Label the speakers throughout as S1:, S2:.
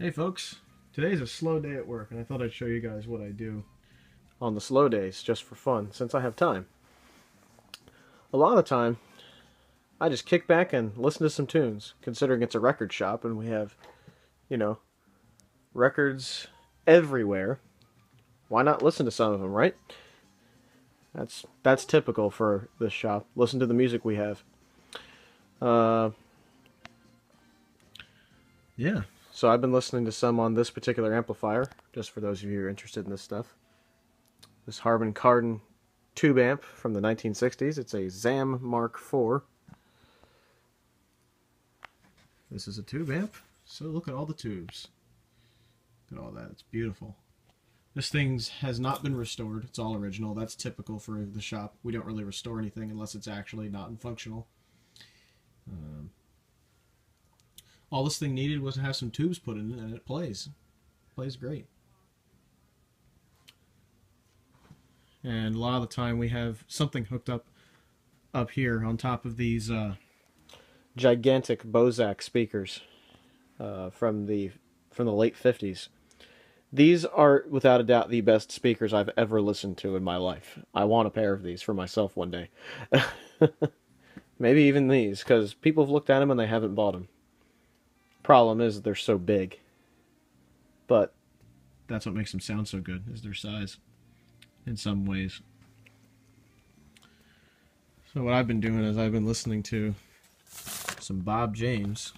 S1: Hey folks, today's a slow day at work and I thought I'd show you guys what I do on the slow days just for fun since I have time. A lot of the time, I just kick back and listen to some tunes, considering it's a record shop and we have, you know, records everywhere. Why not listen to some of them, right? That's typical for this shop. Listen to the music we have. Uh, yeah. So I've been listening to some on this particular amplifier, just for those of you who are interested in this stuff. This Harman Kardon tube amp from the 1960s. It's a ZAM Mark IV. This is a tube amp, so look at all the tubes. Look at all that, it's beautiful. This thing has not been restored, it's all original. That's typical for the shop. We don't really restore anything unless it's actually not functional. All this thing needed was to have some tubes put in it, and it plays. It plays great. And a lot of the time we have something hooked up here on top of these gigantic Bozak speakers from the late 50s. These are without a doubt the best speakers I've ever listened to in my life. I want a pair of these for myself one day. Maybe even these, because people have looked at them and they haven't bought them. Problem is they're so big. But that's what makes them sound so good, is their size in some ways. So what I've been doing is I've been listening to some Bob James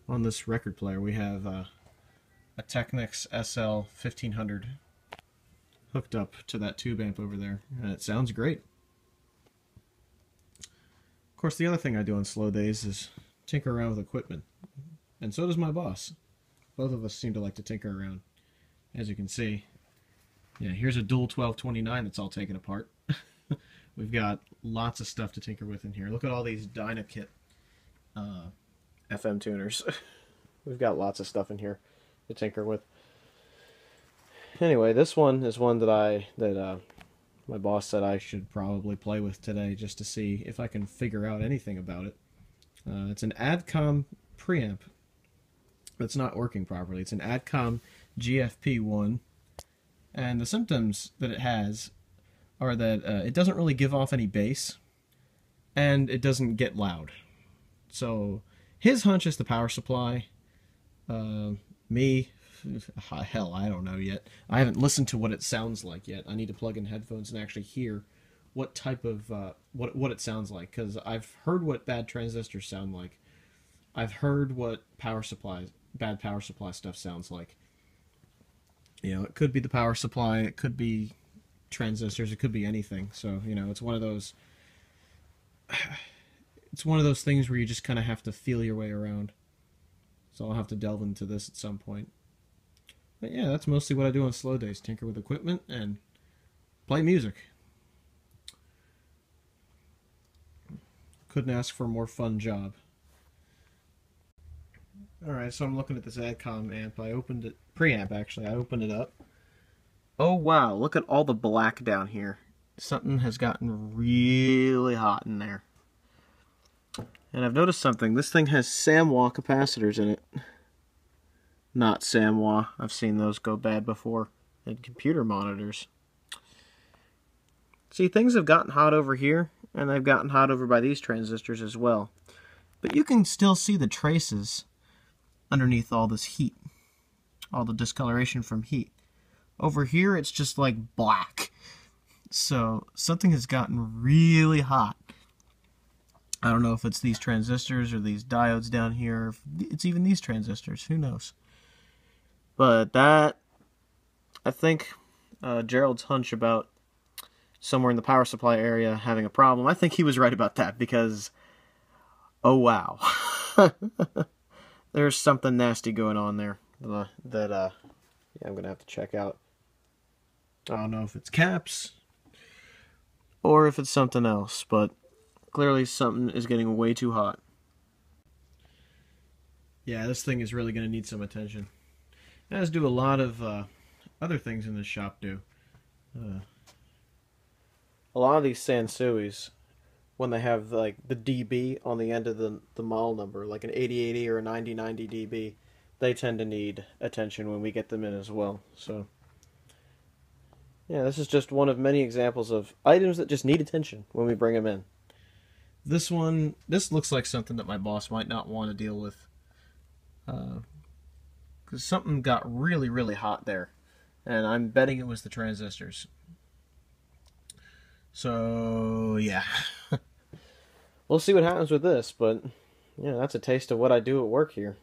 S1: on this record player. We have a Technics SL 1500 hooked up to that tube amp over there, and it sounds great. Of course, the other thing I do on slow days is tinker around with equipment, and so does my boss. Both of us seem to like to tinker around. As you can see, yeah, here's a dual 1229 that's all taken apart. We've got lots of stuff to tinker with in here. Look at all these Dynakit FM tuners. We've got lots of stuff in here to tinker with. Anyway, this one is one that my boss said I should probably play with today just to see if I can figure out anything about it. It's an Adcom preamp that's not working properly. It's an Adcom GFP1, and the symptoms that it has are that it doesn't really give off any bass, and it doesn't get loud. So his hunch is the power supply. Me, hell, I don't know yet. I haven't listened to what it sounds like yet. I need to plug in headphones and actually hear what type of what it sounds like, because I've heard what bad transistors sound like. I've heard what bad power supply stuff sounds like. You know, it could be the power supply, it could be transistors, it could be anything. So, you know, it's one of those things where you just kind of have to feel your way around. So I'll have to delve into this at some point. But yeah, that's mostly what I do on slow days. Tinker with equipment and play music. Couldn't ask for a more fun job. Alright, so I'm looking at this Adcom amp. I opened it, preamp actually, I opened it up. Oh wow, look at all the black down here. Something has gotten really hot in there. And I've noticed something. This thing has SAMWA capacitors in it. Not SAMWA. I've seen those go bad before in computer monitors. See, things have gotten hot over here, and they've gotten hot over by these transistors as well. But you can still see the traces underneath all this heat. All the discoloration from heat. Over here, it's just like black. So, something has gotten really hot. I don't know if it's these transistors or these diodes down here, or if it's even these transistors, who knows. But that, I think Gerald's hunch about somewhere in the power supply area having a problem, I think he was right about that, because, oh wow. There's something nasty going on there that yeah, I'm going to have to check out. I don't know if it's caps or if it's something else, but clearly something is getting way too hot. Yeah, this thing is really going to need some attention. As do a lot of other things in this shop do. A lot of these Sansuis, when they have like the dB on the end of the model number, like an 8080 or a 9090 dB, they tend to need attention when we get them in as well. So, yeah, this is just one of many examples of items that just need attention when we bring them in. This one, this looks like something that my boss might not want to deal with. Because something got really, really hot there. And I'm betting it was the transistors. So, yeah. We'll see what happens with this, but yeah, that's a taste of what I do at work here.